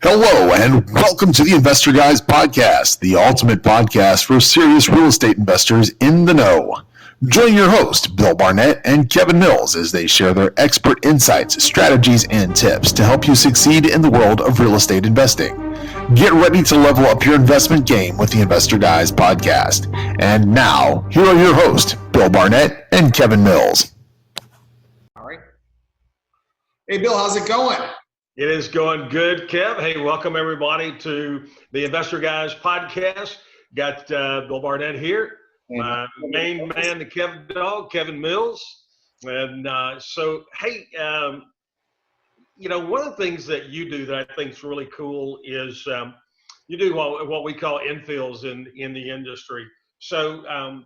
Hello, and welcome to the Investor Guys Podcast, the ultimate podcast for serious real estate investors in the know. Join your host, Bill Barnett and Kevin Mills, as they share their expert insights, strategies, and tips to help you succeed in the world of real estate investing. Get ready to level up your investment game with the Investor Guys Podcast. And now, here are your hosts, Bill Barnett and Kevin Mills. All right. Hey, Bill, how's it going? It is going good, Kev. Hey, welcome everybody to the Investor Guys Podcast. Got Bill Barnett here, my main man, the Kevin dog, Kevin Mills. And hey, one of the things that you do that I think is really cool is you do what we call infills in the industry. So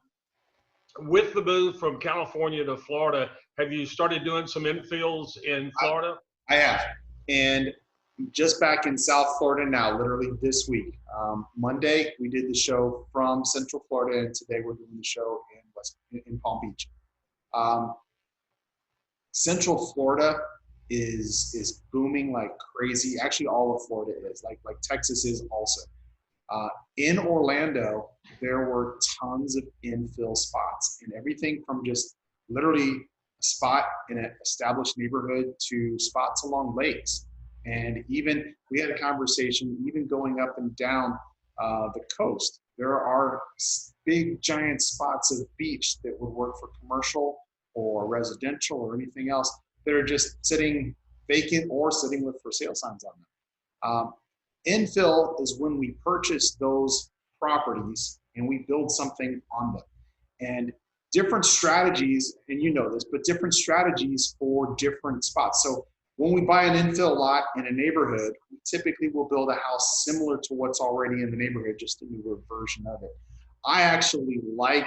with the move from California to Florida, have you started doing some infills in Florida? I have. And just back in South Florida now, literally this week. Monday, we did the show from Central Florida, and today we're doing the show in Palm Beach. Central Florida is booming like crazy. Actually, all of Florida is, like Texas is also. In Orlando, there were tons of infill spots, and everything from just literally spot in an established neighborhood to spots along lakes. And even we had a conversation, even going up and down the coast, there are big giant spots of beach that would work for commercial or residential or anything else that are just sitting vacant or sitting with for sale signs on them. Infill is when we purchase those properties and we build something on them. And different strategies, and you know this, but different strategies for different spots. So when we buy an infill lot in a neighborhood, we typically will build a house similar to what's already in the neighborhood, just a newer version of it. I actually like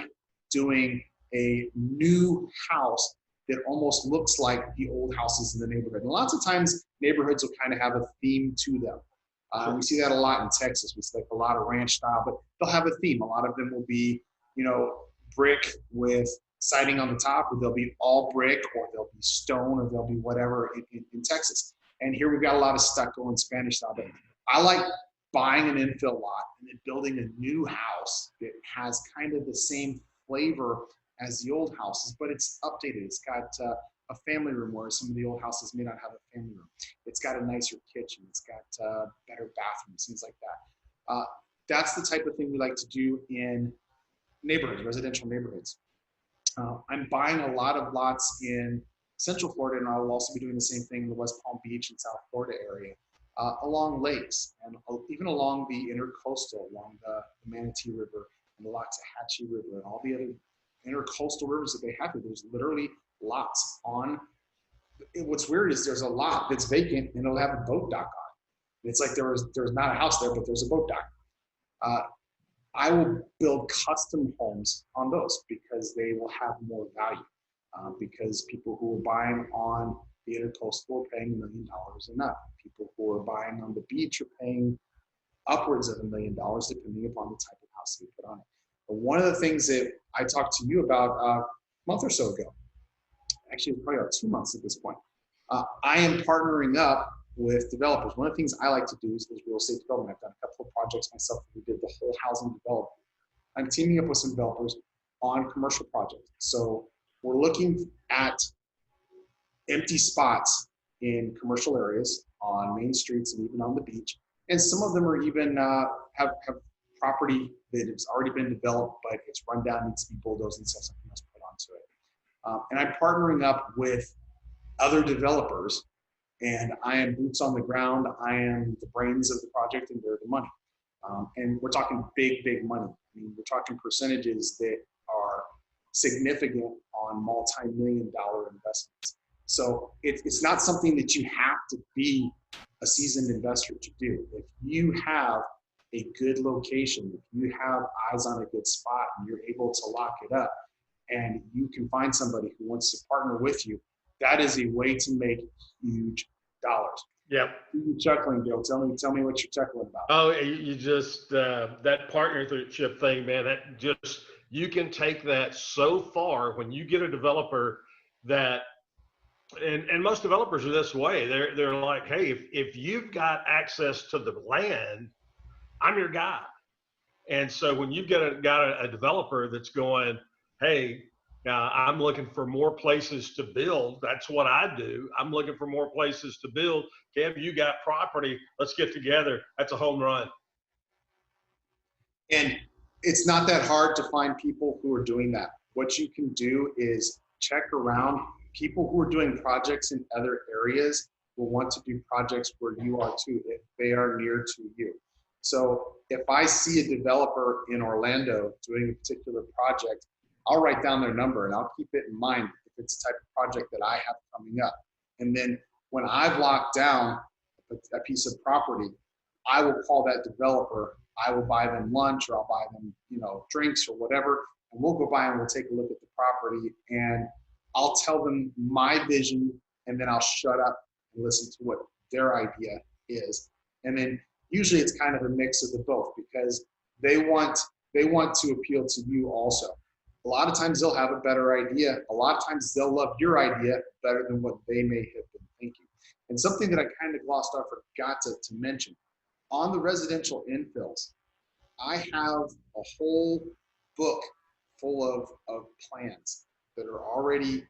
doing a new house that almost looks like the old houses in the neighborhood. And lots of times neighborhoods will kind of have a theme to them. We see that a lot in Texas. We see like a lot of ranch style, but they'll have a theme. A lot of them will be, brick with siding on the top, or they'll be all brick, or they'll be stone, or they'll be whatever in Texas. And here we've got a lot of stucco and Spanish style. But I like buying an infill lot and then building a new house that has kind of the same flavor as the old houses, but it's updated. It's got a family room where some of the old houses may not have a family room. It's got a nicer kitchen. It's got better bathrooms, things like that. That's the type of thing we like to do in neighborhoods, residential neighborhoods. I'm buying a lot of lots in Central Florida, and I will also be doing the same thing in the West Palm Beach and South Florida area, along lakes, and even along the intercoastal, along the Manatee River and the Loxahatchee River and all the other intercoastal rivers that they have here. There's literally lots on. What's weird is there's a lot that's vacant and it'll have a boat dock on it. It's like there's not a house there, but there's a boat dock. I will build custom homes on those because they will have more value. Because people who are buying on the intercoastal are paying $1 million and up. People who are buying on the beach are paying upwards of $1 million, depending upon the type of house you put on it. But one of the things that I talked to you about a month or so ago, actually it's probably about 2 months at this point, I am partnering up with developers. One of the things I like to do is real estate development. I've done a couple of projects myself. We did the whole housing development. I'm teaming up with some developers on commercial projects. So we're looking at empty spots in commercial areas, on main streets, and even on the beach. And some of them are even have property that has already been developed, but it's run down, needs to be bulldozed, and something else put onto it. And I'm partnering up with other developers, and I am boots on the ground. I am the brains of the project, and they're the money. And we're talking big money. I mean, we're talking percentages that are significant on multi-million-dollar investments. So it's not something that you have to be a seasoned investor to do. If you have a good location, if you have eyes on a good spot, and you're able to lock it up, and you can find somebody who wants to partner with you, that is a way to make huge dollars. Yeah. You're chuckling, Bill. Tell me what you're chuckling about. Oh, you just that partnership thing, man. That you can take that so far when you get a developer that and most developers are this way. They're like, hey, if you've got access to the land, I'm your guy. And so when you've got a developer that's going, hey, I'm looking for more places to build. That's what I do. I'm looking for more places to build. Kev, you got property. Let's get together. That's a home run. And it's not that hard to find people who are doing that. What you can do is check around. People who are doing projects in other areas will want to do projects where you are too, if they are near to you. So if I see a developer in Orlando doing a particular project, I'll write down their number and I'll keep it in mind if it's the type of project that I have coming up. And then when I've locked down a piece of property, I will call that developer. I will buy them lunch, or I'll buy them, drinks or whatever, and we'll go by and we'll take a look at the property, and I'll tell them my vision, and then I'll shut up and listen to what their idea is. And then usually it's kind of a mix of the both, because they want to appeal to you also. A lot of times they'll have a better idea. A lot of times they'll love your idea better than what they may have been thinking. And something that I kind of glossed off or forgot to mention, on the residential infills, I have a whole book full of plans that are already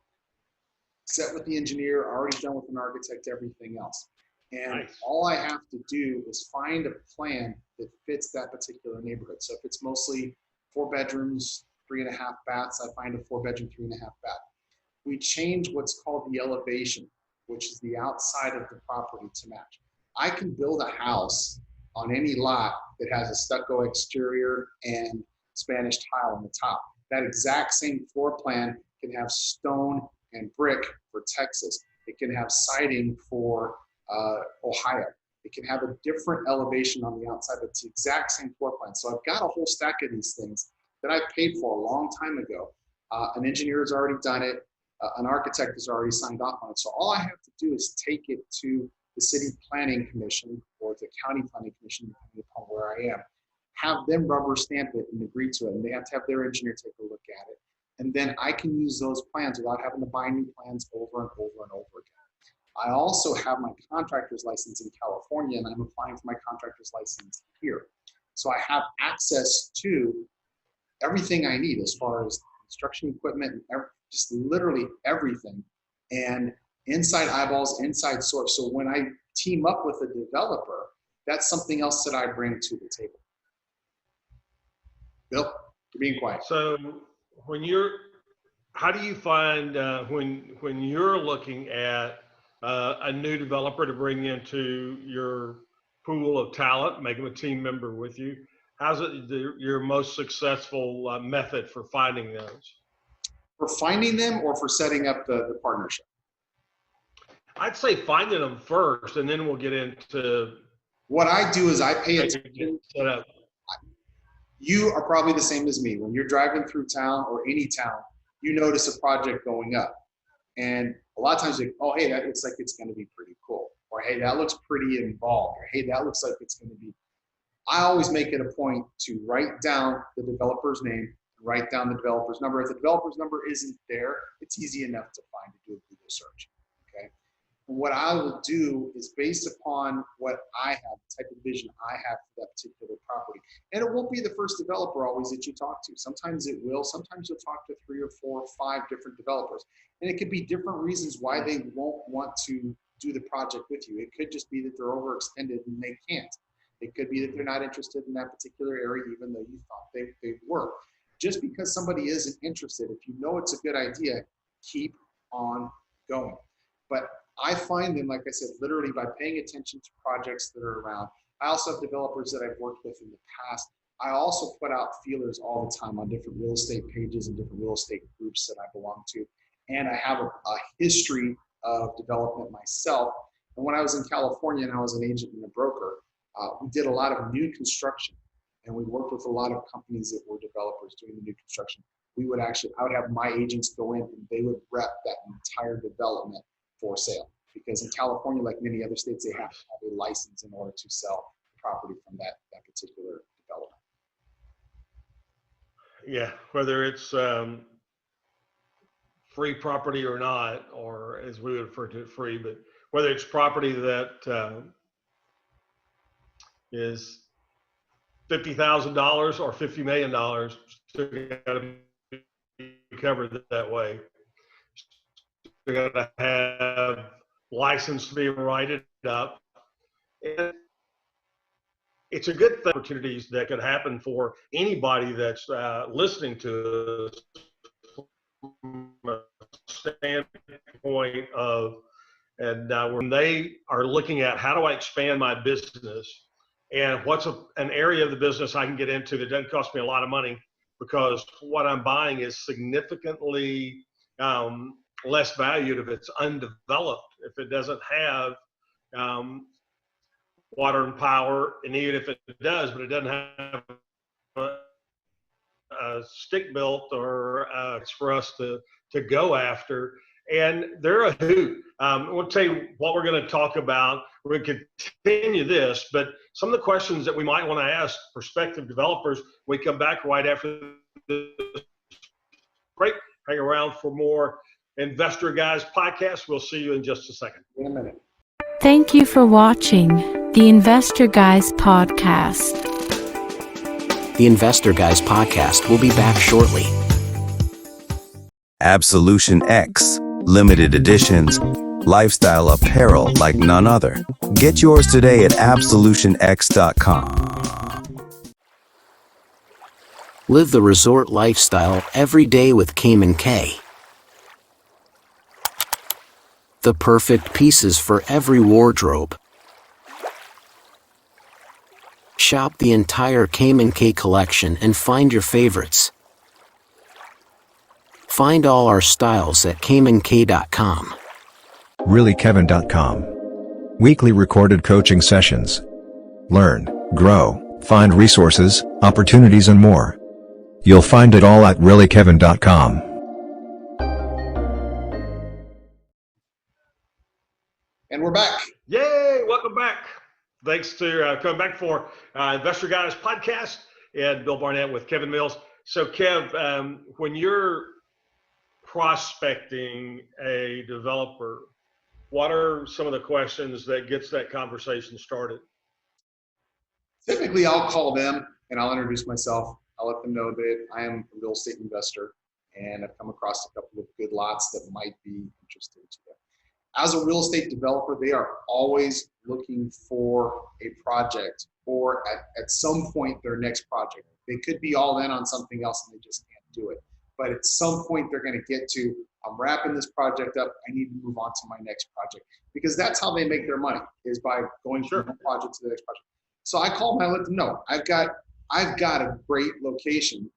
set with the engineer, already done with an architect, everything else. And Nice. all I have to do is find a plan that fits that particular neighborhood. So if it's mostly 4 bedrooms, 3.5 baths, I find a 4-bedroom, 3.5 bath. We change what's called the elevation, which is the outside of the property, to match. I can build a house on any lot that has a stucco exterior and Spanish tile on the top. That exact same floor plan can have stone and brick for Texas. It can have siding for Ohio. It can have a different elevation on the outside, but it's the exact same floor plan. So I've got a whole stack of these things that I paid for a long time ago. An engineer has already done it. An architect has already signed off on it. So all I have to do is take it to the city planning commission or the county planning commission, depending upon where I am, have them rubber stamp it and agree to it. And they have to have their engineer take a look at it. And then I can use those plans without having to buy new plans over and over and over again. I also have my contractor's license in California, and I'm applying for my contractor's license here. So I have access to everything I need as far as construction equipment and just literally everything. And inside eyeballs, inside source. So when I team up with a developer, that's something else that I bring to the table. Bill, you're being quiet. So how do you find when you're looking at a new developer to bring into your pool of talent, make them a team member with you? How's it your most successful method for finding those? For finding them or for setting up the partnership? I'd say finding them first, and then we'll get into what I do is I pay attention. Set up. You are probably the same as me. When you're driving through town or any town, you notice a project going up. And a lot of times you go, oh, hey, that looks like it's going to be pretty cool. Or, hey, that looks pretty involved. Or, hey, that looks like it's going to be. I always make it a point to write down the developer's name, write down the developer's number. If the developer's number isn't there, it's easy enough to find to do a Google search. Okay. And what I will do is based upon what I have, the type of vision I have for that particular property. And it won't be the first developer always that you talk to. Sometimes it will. Sometimes you'll talk to 3 or 4 or 5 different developers. And it could be different reasons why they won't want to do the project with you. It could just be that they're overextended and they can't. It could be that they're not interested in that particular area, even though you thought they were. Just because somebody isn't interested, if you know it's a good idea, keep on going. But I find them, like I said, literally by paying attention to projects that are around. I also have developers that I've worked with in the past. I also put out feelers all the time on different real estate pages and different real estate groups that I belong to. And I have a history of development myself. And when I was in California and I was an agent and a broker, we did a lot of new construction. And we worked with a lot of companies that were developers doing the new construction. I would have my agents go in and they would rep that entire development for sale. Because in California, like many other states, they have to have a license in order to sell property from that particular development. Yeah, whether it's free property or not, or as we would refer to it, free, but whether it's property that is $50,000 or $50 million, still got to be covered that way. We got to have license to be able to write it up. And it's a good thing, opportunities that could happen for anybody that's listening to us from a standpoint of, and when they are looking at how do I expand my business and what's an area of the business I can get into that doesn't cost me a lot of money, because what I'm buying is significantly less valued if it's undeveloped, if it doesn't have water and power, and even if it does, but it doesn't have a stick built or it's for us to go after. And they're a hoot. We'll tell you what we're going to talk about. We're going to continue this, but some of the questions that we might want to ask prospective developers, we come back right after this break. Hang around for more Investor Guys podcast. We'll see you in just a second. In a minute. Thank you for watching the Investor Guys podcast. The Investor Guys podcast will be back shortly. Absolution X, limited editions, lifestyle apparel like none other. Get yours today at absolutionx.com. Live the resort lifestyle every day with Cayman K. The perfect pieces for every wardrobe. Shop the entire Cayman K collection and find your favorites. Find all our styles at caymank.com. reallykevin.com. Weekly recorded coaching sessions. Learn, grow, find resources, opportunities and more. You'll find it all at reallykevin.com. And we're back. Yay! Welcome back. Thanks to coming back for Investor Guys podcast and Bill Barnett with Kevin Mills. So Kev, when you're prospecting a developer, what are some of the questions that gets that conversation started? Typically, I'll call them and I'll introduce myself. I'll let them know that I am a real estate investor and I've come across a couple of good lots that might be interesting to them. As a real estate developer, they are always looking for a project or at some point their next project. They could be all in on something else and they just can't do it. But at some point they're going to get to, I'm wrapping this project up, I need to move on to my next project. Because that's how they make their money, is by going from one project to the next project. So I call them, I let them know, I've got a great location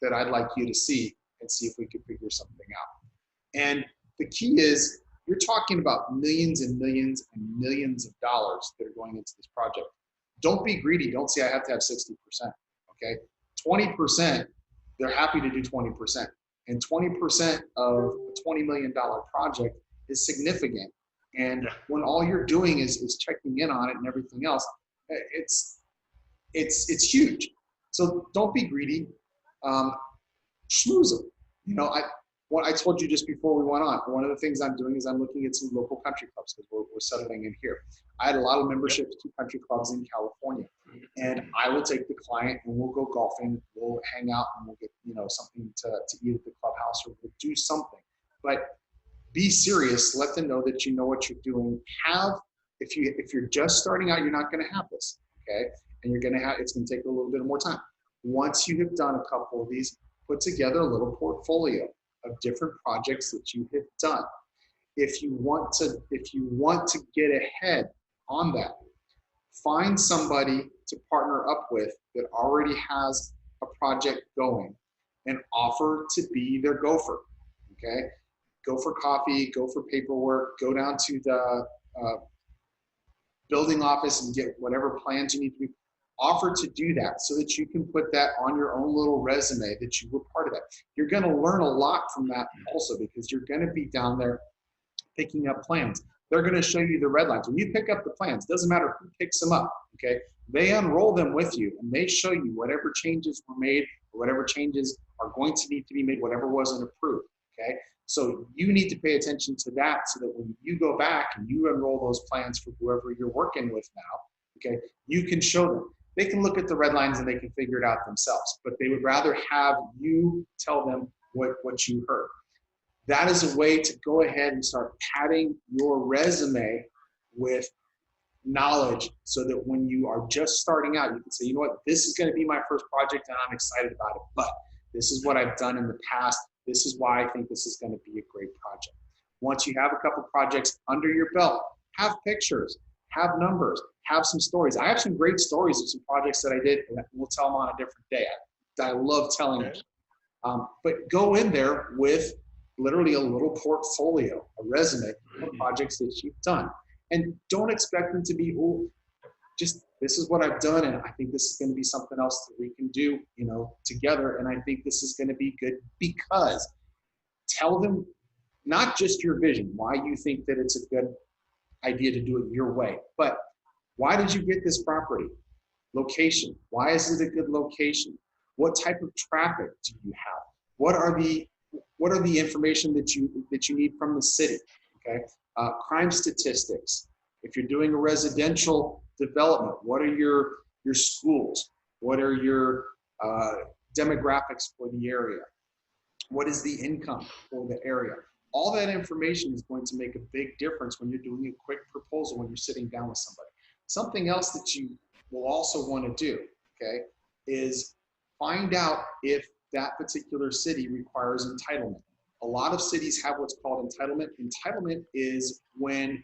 that I'd like you to see and see if we could figure something out. And the key is, you're talking about millions and millions and millions of dollars that are going into this project. Don't be greedy. Don't say I have to have 60%. Okay, 20%. They're happy to do 20%, and 20% of a $20 million project is significant. And when all you're doing is checking in on it and everything else, it's huge. So don't be greedy. Schmooze them. You know, what I told you just before we went on, one of the things I'm doing is I'm looking at some local country clubs because we're settling in here. I had a lot of memberships to country clubs in California, and I will take the client and we'll go golfing, we'll hang out, and we'll get something to eat at the clubhouse, or we'll do something. But be serious. Let them know that you know what you're doing. If you're just starting out, you're not going to have this, okay? And it's going to take a little bit more time. Once you have done a couple of these, put together a little portfolio of different projects that you have done. If you want to get ahead on that, find somebody to partner up with that already has a project going and offer to be their gopher. Okay, go for coffee, go for paperwork, go down to the building office and get whatever plans you need to do. Offer to do that so that you can put that on your own little resume that you were part of that. You're going to learn a lot from that also, because you're going to be down there picking up plans. They're going to show you the red lines. When you pick up the plans, doesn't matter who picks them up, okay? They unroll them with you and they show you whatever changes were made or whatever changes are going to need to be made, whatever wasn't approved, okay? So you need to pay attention to that so that when you go back and you enroll those plans for whoever you're working with now, okay, you can show them. They can look at the red lines and they can figure it out themselves, but they would rather have you tell them what you heard. That is a way to go ahead and start padding your resume with knowledge so that when you are just starting out, you can say, you know what, this is going to be my first project and I'm excited about it, but this is what I've done in the past. This is why I think this is going to be a great project. Once you have a couple projects under your belt, have pictures, have numbers, have some stories. I have some great stories of some projects that I did, and we'll tell them on a different day. I love telling them. But go in there with literally a little portfolio, a resume of projects that you've done. And don't expect them to be, oh, just this is what I've done, and I think this is going to be something else that we can do, together. And I think this is going to be good, because tell them not just your vision, why you think that it's a good idea to do it your way, but why did you get this property? Location. Why is it a good location? What type of traffic do you have? What are the information that you need from the city? Okay. Crime statistics. If you're doing a residential development, what are your schools? What are your demographics for the area? What is the income for the area? All that information is going to make a big difference when you're doing a quick proposal, when you're sitting down with somebody. Something else that you will also want to do, okay, is find out if that particular city requires entitlement. A lot of cities have what's called entitlement. Entitlement is when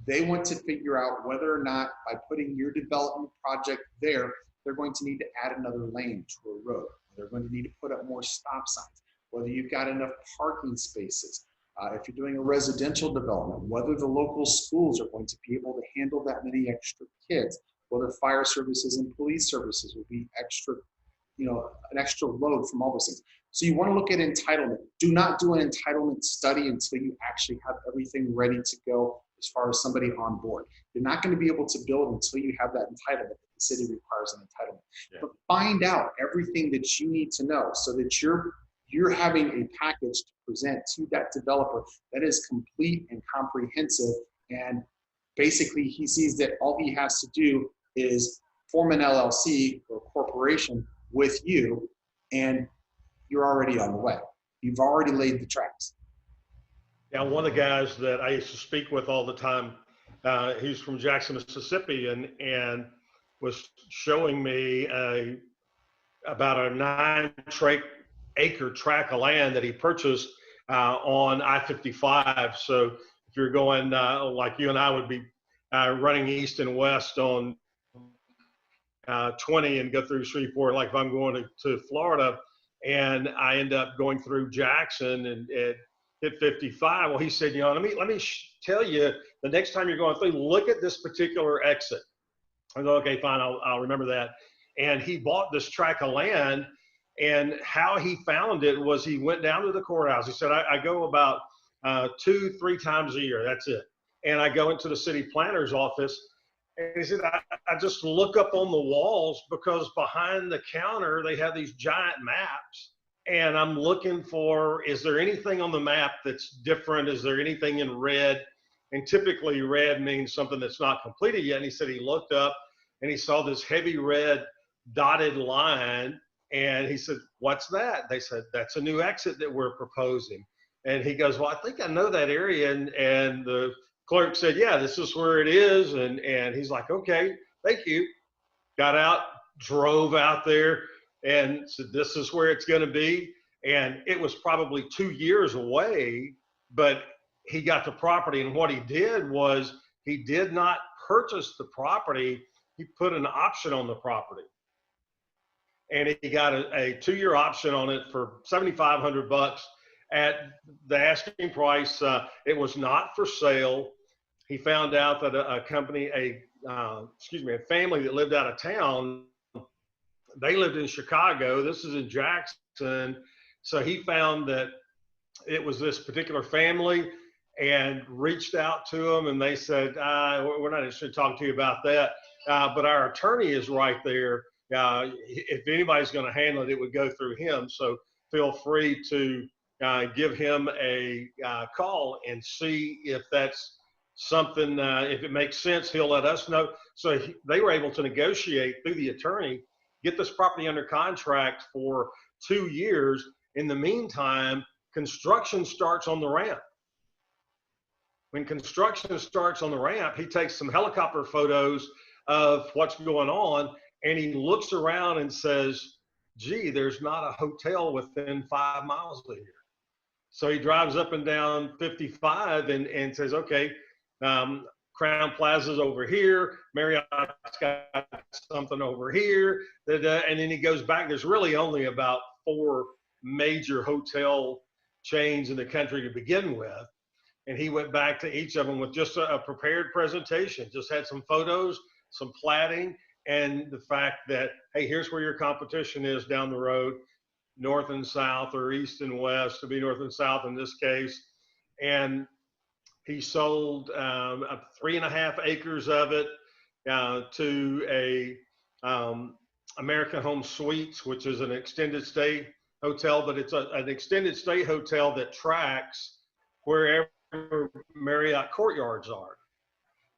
they want to figure out whether or not by putting your development project there, they're going to need to add another lane to a road. They're going to need to put up more stop signs, whether you've got enough parking spaces. If you're doing a residential development, whether the local schools are going to be able to handle that many extra kids, whether fire services and police services will be extra, an extra load from all those things. So you want to look at entitlement. Do not do an entitlement study until you actually have everything ready to go as far as somebody on board. You're not going to be able to build until you have that entitlement. The city requires an entitlement. Yeah. But find out everything that you need to know so that you're having a package to present to that developer that is complete and comprehensive. And basically he sees that all he has to do is form an LLC or corporation with you, and you're already on the way. You've already laid the tracks. Yeah, one of the guys that I used to speak with all the time, he's from Jackson, Mississippi, and was showing me about a 9-acre tract of land that he purchased on I-55. So if you're going like you and I would be running east and west on 20 and go through Shreveport, like if I'm going to Florida and I end up going through Jackson and hit 55. Well, he said, let me tell you, the next time you're going through, look at this particular exit. I go, okay, fine, I'll remember that. And he bought this tract of land, and how he found it was he went down to the courthouse. He said, I go about 2-3 times a year, that's it. And I go into the city planner's office, and he said, I just look up on the walls because behind the counter, they have these giant maps. And I'm looking for, is there anything on the map that's different? Is there anything in red? And typically red means something that's not completed yet. And he said he looked up and he saw this heavy red dotted line. And he said, what's that? They said, that's a new exit that we're proposing. And he goes, well, I think I know that area. And the clerk said, yeah, this is where it is. And he's like, okay, thank you. Got out, drove out there, and said, this is where it's going to be. And it was probably 2 years away, but he got the property. And what he did was he did not purchase the property. He put an option on the property. And he got a 2-year option on it for $7,500 at the asking price. It was not for sale. He found out that a family that lived out of town, they lived in Chicago. This is in Jackson. So he found that it was this particular family and reached out to them, and they said, we're not interested in talking to you about that, but our attorney is right there. If anybody's going to handle it, it would go through him. So feel free to give him a call and see if that's something, if it makes sense, he'll let us know. So they were able to negotiate through the attorney, get this property under contract for 2 years. In the meantime, construction starts on the ramp. When construction starts on the ramp, he takes some helicopter photos of what's going on, and he looks around and says, gee, there's not a hotel within 5 miles of here. So he drives up and down 55 and says, okay, Crown Plaza's over here, Marriott's got something over here, and then he goes back. There's really only about 4 major hotel chains in the country to begin with. And he went back to each of them with just a prepared presentation, just had some photos, some platting, and the fact that, hey, here's where your competition is down the road, north and south, or east and west, to be north and south in this case. And he sold 3.5 acres of it to a American Home Suites, which is an extended stay hotel, but it's an extended stay hotel that tracks wherever Marriott Courtyards are,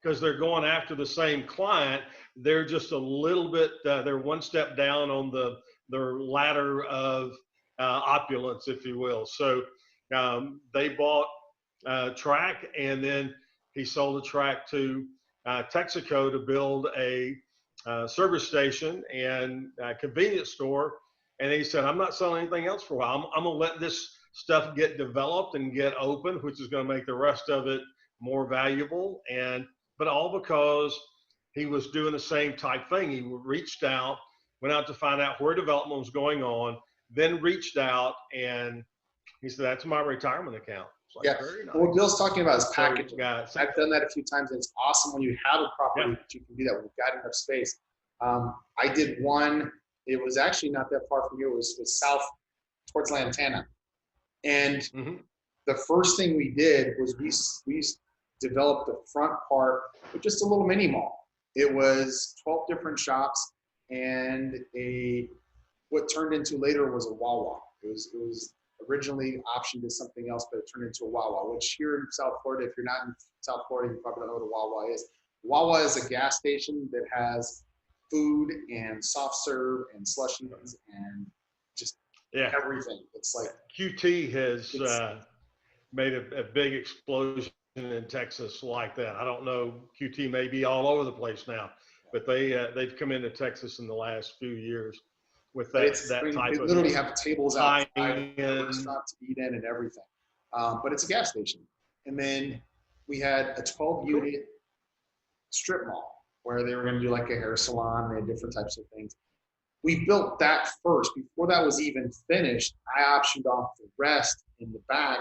because they're going after the same client. They're just a little bit, they're one step down on their ladder of opulence, if you will. So they bought track, and then he sold the track to Texaco to build a service station and a convenience store. And he said, I'm not selling anything else for a while. I'm going to let this stuff get developed and get open, which is going to make the rest of it more valuable. But all because he was doing the same type thing. He reached out, went out to find out where development was going on, then reached out, and he said, that's my retirement account. Like, yeah. very nice. Well, what Bill's talking about is packaging. So, I've done that a few times, and it's awesome when you have a property that you can do that when you've got enough space. I did one. It was actually not that far from here. It was south towards Lantana. And the first thing we did was we developed the front part with just a little mini mall. It was 12 different shops and what turned into later was a Wawa. It was originally optioned as something else, but it turned into a Wawa, which here in South Florida, if you're not in South Florida, you probably don't know what a Wawa is. Wawa is a gas station that has food and soft serve and slushies and just everything. It's like QT has made a big explosion in Texas like that. I don't know, QT may be all over the place now, but they've come into Texas in the last few years with that type of. They literally have tables outside, restaurant to eat in and everything. But it's a gas station. And then we had a 12-unit strip mall where they were going to do like a hair salon. They had different types of things. We built that first. Before that was even finished, I optioned off the rest in the back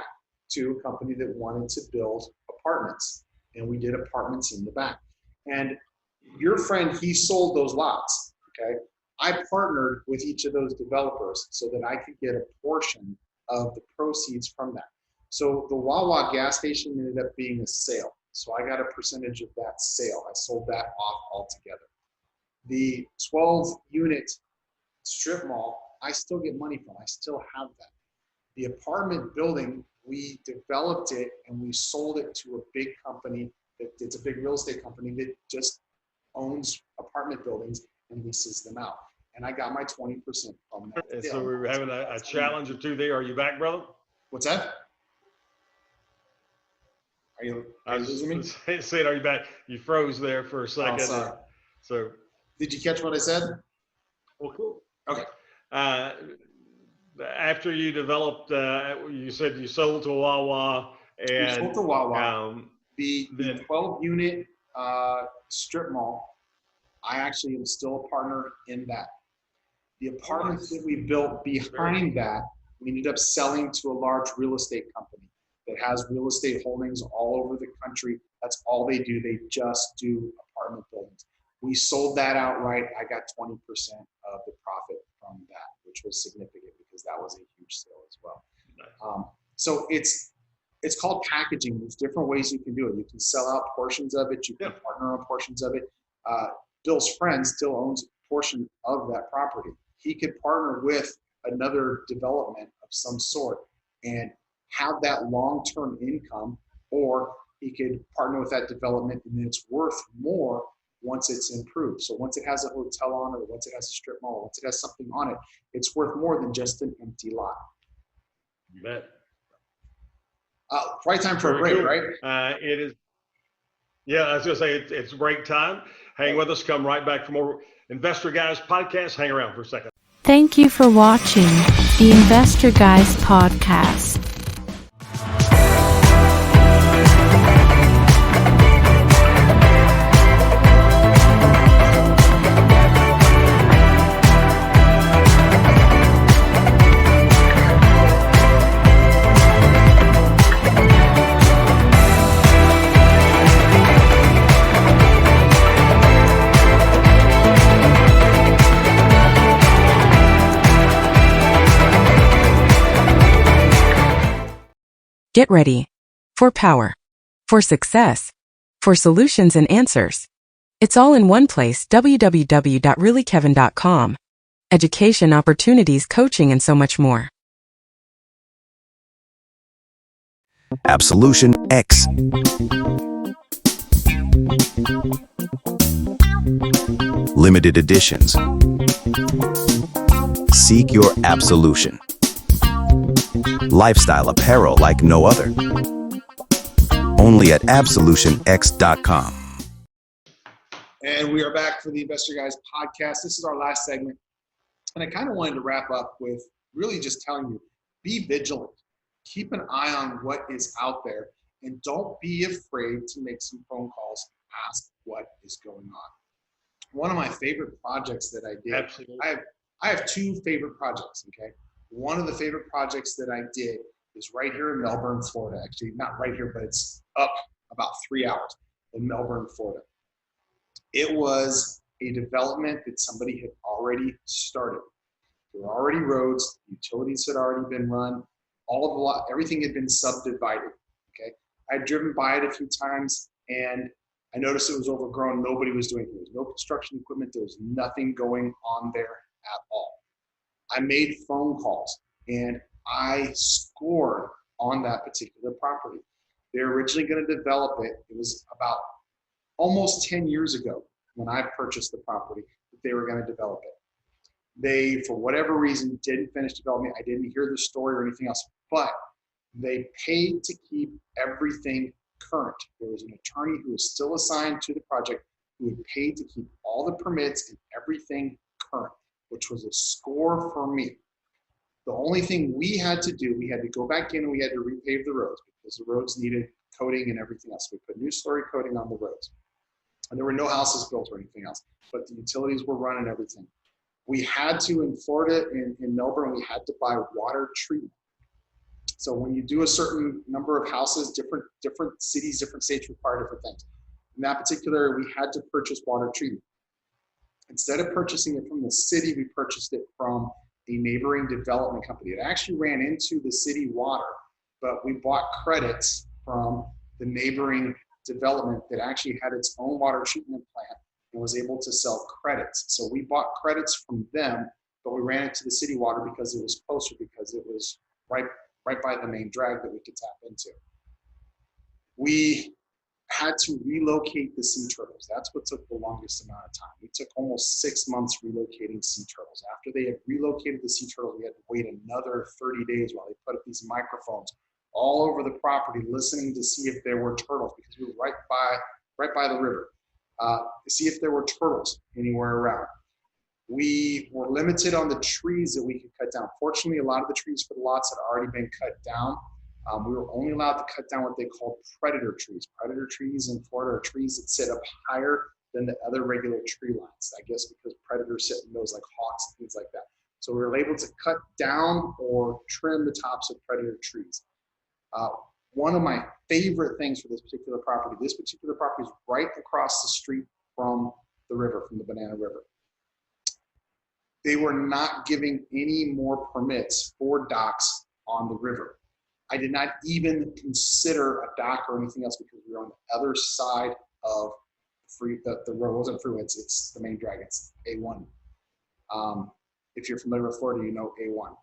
to a company that wanted to build apartments. And we did apartments in the back. And your friend, he sold those lots, okay? I partnered with each of those developers so that I could get a portion of the proceeds from that. So the Wawa gas station ended up being a sale. So I got a percentage of that sale. I sold that off altogether. The 12-unit strip mall, I still get money from. I still have that. The apartment building, we developed it and we sold it to a big company. It's a big real estate company that just owns apartment buildings and leases them out. And I got my 20% from that. And so we were having a challenge or two there. Are you back, brother? What's that? Are you losing me? Saying, are you back? You froze there for a second. Oh, sorry. So, did you catch what I said? Well, cool. Okay. After you developed, you said you sold to Wawa. And we sold to Wawa. The 12-unit strip mall, I actually am still a partner in that. The apartments that we built behind that, we ended up selling to a large real estate company that has real estate holdings all over the country. That's all they do. They just do apartment buildings. We sold that outright. I got 20% of the profit from that, which was significant because that was a huge sale as well. So it's called packaging. There's different ways you can do it. You can sell out portions of it. You can partner on portions of it. Bill's friend still owns a portion of that property. He could partner with another development of some sort and have that long-term income, or he could partner with that development and then it's worth more once it's improved. So once it has a hotel on it, or once it has a strip mall, once it has something on it, it's worth more than just an empty lot. You bet. Right time for a break, right? It is. Yeah, I was going to say it's break time. Hang with us. Come right back for more Investor Guys podcast. Hang around for a second. Thank you for watching the Investor Guys podcast. Get ready for power, for success, for solutions and answers. It's all in one place, www.reallykevin.com. Education, opportunities, coaching, and so much more. Absolution X. Limited editions. Seek your absolution. Lifestyle apparel like no other. Only at absolutionx.com. And we are back for the Investor Guys podcast. This is our last segment. And I kind of wanted to wrap up with really just telling you, be vigilant. Keep an eye on what is out there. And don't be afraid to make some phone calls and ask what is going on. One of my favorite projects that I did, Absolutely. I have two favorite projects, okay? One of the favorite projects that I did is right here in Melbourne, Florida. Actually, not right here, but it's up about 3 hours in Melbourne, Florida. It was a development that somebody had already started. There were already roads, utilities had already been run, everything had been subdivided, okay? I'd driven by it a few times and I noticed it was overgrown. Nobody was doing anything. There was no construction equipment. There was nothing going on there at all. I made phone calls and I scored on that particular property. They're originally going to develop it. It was about almost 10 years ago when I purchased the property that they were going to develop it. They, for whatever reason, didn't finish development. I didn't hear the story or anything else, but they paid to keep everything current. There was an attorney who was still assigned to the project who had paid to keep all the permits and everything current, which was a score for me. The only thing we had to do, we had to go back in and we had to repave the roads because the roads needed coating and everything else. We put new story coating on the roads. And there were no houses built or anything else, but the utilities were running everything. We had to, in Florida, in Melbourne, we had to buy water treatment. So when you do a certain number of houses, different cities, different states require different things. In that particular, we had to purchase water treatment. Instead of purchasing it from the city, we purchased it from a neighboring development company. It actually ran into the city water, but we bought credits from the neighboring development that actually had its own water treatment plant and was able to sell credits. So we bought credits from them, but we ran it to the city water because it was closer, because it was right by the main drag that we could tap into. We had to relocate the sea turtles. That's what took the longest amount of time. We took almost 6 months relocating sea turtles. After they had relocated the sea turtles, we had to wait another 30 days while they put up these microphones all over the property, listening to see if there were turtles, because we were right by the river, to see if there were turtles anywhere around. We were limited on the trees that we could cut down. Fortunately, a lot of the trees for the lots had already been cut down. We were only allowed to cut down what they call predator trees. Predator trees in Florida are trees that sit up higher than the other regular tree lines, I guess because predators sit in those like hawks and things like that. So we were able to cut down or trim the tops of predator trees. One of my favorite things for this particular property is right across the street from the river, from the Banana River. They were not giving any more permits for docks on the river. I did not even consider a dock or anything else because we were on the other side of the road. Wasn't freeway, it's the main drag, it's A1. If you're familiar with Florida, you know A1.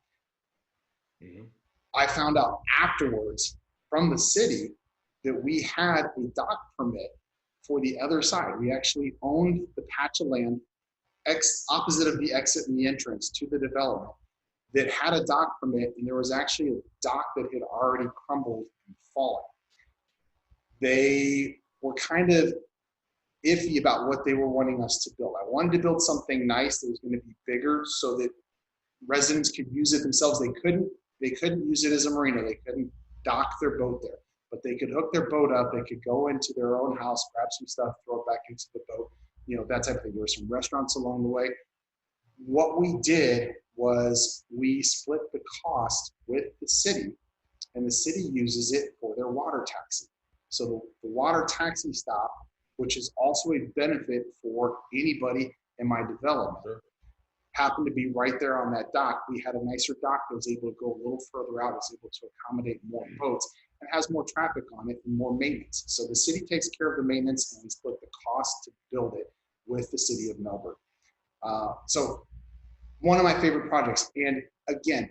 Mm-hmm. I found out afterwards from the city that we had a dock permit for the other side. We actually owned the patch of land opposite of the exit and the entrance to the development that had a dock permit, and there was actually a dock that had already crumbled and fallen. They were kind of iffy about what they were wanting us to build. I wanted to build something nice that was going to be bigger so that residents could use it themselves. They couldn't use it as a marina. They couldn't dock their boat there, but they could hook their boat up. They could go into their own house, grab some stuff, throw it back into the boat, that type of thing. There were some restaurants along the way. What we did was we split the cost with the city, and the city uses it for their water taxi. So the water taxi stop, which is also a benefit for anybody in my development, happened to be right there on that dock. We had a nicer dock that was able to go a little further out, was able to accommodate more boats, and has more traffic on it and more maintenance. So the city takes care of the maintenance, and we split the cost to build it with the city of Melbourne. So one of my favorite projects. And again,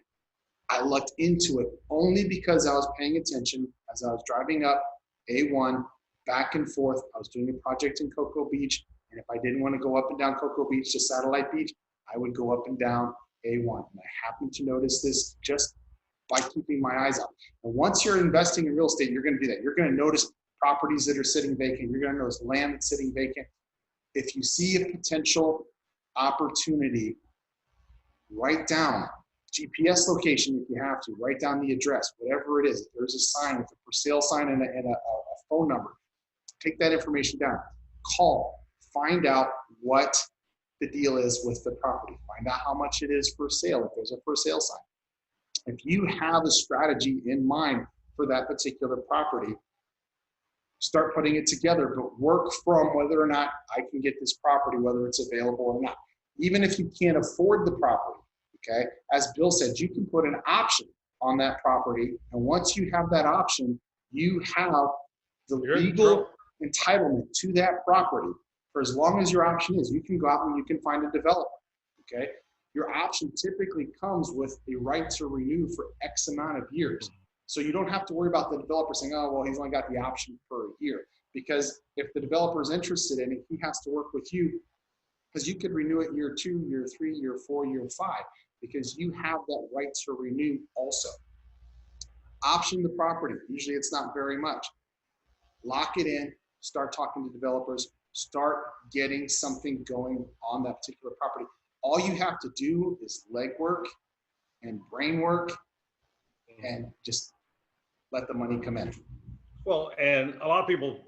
I looked into it only because I was paying attention as I was driving up A1 back and forth. I was doing a project in Cocoa Beach, and if I didn't want to go up and down Cocoa Beach to Satellite Beach, I would go up and down A1. And I happened to notice this just by keeping my eyes out. And once you're investing in real estate, you're going to do that. You're going to notice properties that are sitting vacant. You're going to notice land that's sitting vacant. If you see a potential opportunity, write down GPS location if you have to, write down the address, whatever it is. If there's a sign with a for sale sign and a phone number, take that information down. Call, find out what the deal is with the property. Find out how much it is for sale if there's a for sale sign. If you have a strategy in mind for that particular property, start putting it together, but work from whether or not I can get this property, whether it's available or not. Even if you can't afford the property, okay? As Bill said, you can put an option on that property, and once you have that option, you have the legal entitlement to that property for as long as your option is. You can go out and you can find a developer, okay? Your option typically comes with a right to renew for X amount of years. So you don't have to worry about the developer saying, oh, well, he's only got the option for a year. Because if the developer is interested in it, he has to work with you, because you could renew it year 2, year 3, year 4, year 5, because you have that right to renew also. Option the property. Usually it's not very much. Lock it in, start talking to developers, start getting something going on that particular property. All you have to do is legwork and brain work and just let the money come in. Well, and a lot of people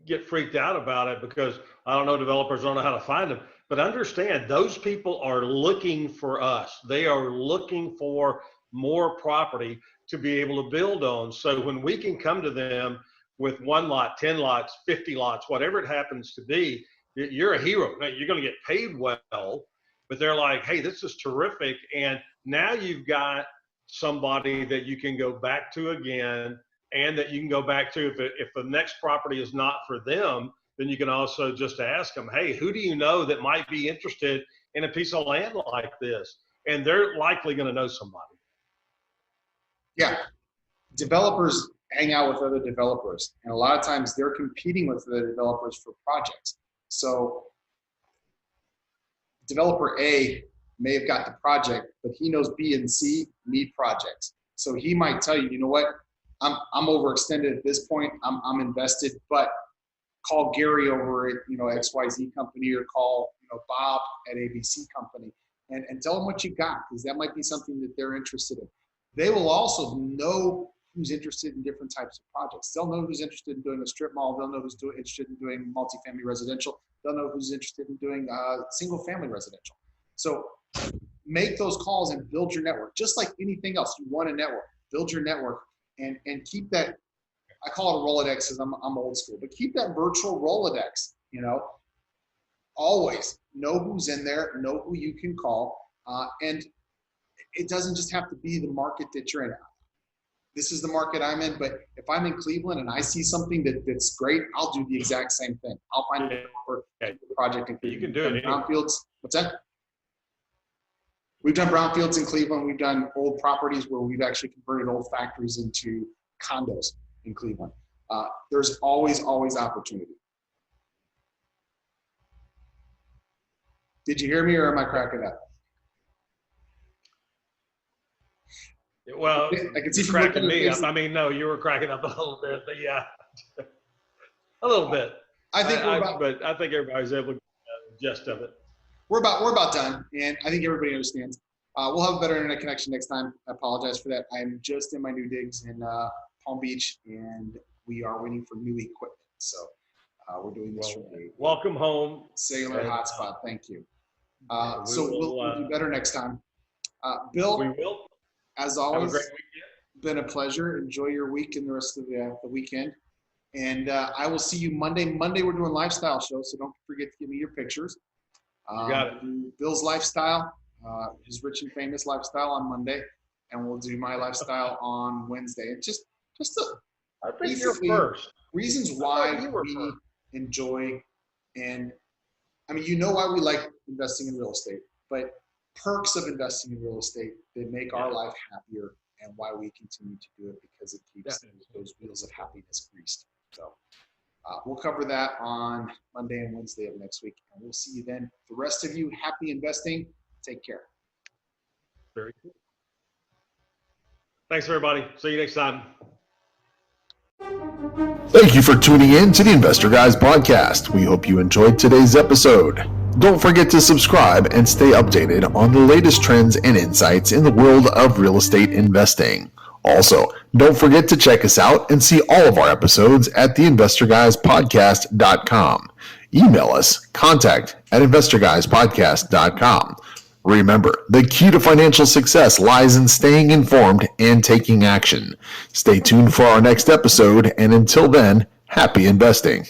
get freaked out about it because I don't know, developers don't know how to find them. But understand, those people are looking for us. They are looking for more property to be able to build on. So when we can come to them with 1 lot, 10 lots, 50 lots, whatever it happens to be, you're a hero. You're going to get paid well, but they're like, hey, this is terrific. And now you've got somebody that you can go back to again, and that you can go back to if the next property is not for them, then you can also just ask them, hey, who do you know that might be interested in a piece of land like this? And they're likely going to know somebody. Yeah, developers hang out with other developers, and a lot of times they're competing with the developers for projects. So developer A may have got the project, but he knows B and C need projects. So he might tell you, you know what, I'm overextended at this point. I'm invested, but call Gary over at XYZ company, or call Bob at ABC company, and tell them what you got, because that might be something that they're interested in. They will also know who's interested in different types of projects. They'll know who's interested in doing a strip mall. They'll know who's interested in doing multifamily residential. They'll know who's interested in doing single family residential. So make those calls and build your network. Just like anything else, you want a network, build your network, and keep that, I call it a Rolodex because I'm old school, but keep that virtual Rolodex, always know who's in there, know who you can call. And it doesn't just have to be the market that you're in. This is the market I'm in, but if I'm in Cleveland and I see something that's great, I'll do the exact same thing. I'll find a project in Cleveland. You can do it. Brownfields, what's that? We've done brownfields in Cleveland. We've done old properties where we've actually converted old factories into condos in Cleveland. There's always opportunity. Did you hear me, or am I cracking up? Well, I can see you're cracking me up. I mean, no, you were cracking up a little bit, but yeah, a little bit. I think but I think everybody's able to get the gist of it. We're about done, and I think everybody understands. We'll have a better internet connection next time. I apologize for that. I'm just in my new digs in Palm Beach, and we are waiting for new equipment. So we're doing this from a welcome home cellular hotspot. Thank you. So we'll do better next time. Bill, we will. As always, been a pleasure. Enjoy your week and the rest of the weekend. And I will see you Monday. Monday, we're doing lifestyle shows, so don't forget to give me your pictures. You got it. Bill's lifestyle, his rich and famous lifestyle on Monday, and we'll do my lifestyle on Wednesday. And just I think you're first. Reasons why we enjoy, and I mean, you know why we like investing in real estate, but perks of investing in real estate that make our life happier, and why we continue to do it, because it keeps those wheels of happiness greased. So we'll cover that on Monday and Wednesday of next week, and we'll see you then. The rest of you, happy investing. Take care. Very cool. Thanks, everybody. See you next time. Thank you for tuning in to the Investor Guys podcast. We hope you enjoyed today's episode. Don't forget to subscribe and stay updated on the latest trends and insights in the world of real estate investing. Also, don't forget to check us out and see all of our episodes at theinvestorguyspodcast.com. Email us, contact@investorguyspodcast.com. Remember, the key to financial success lies in staying informed and taking action. Stay tuned for our next episode, and until then, happy investing.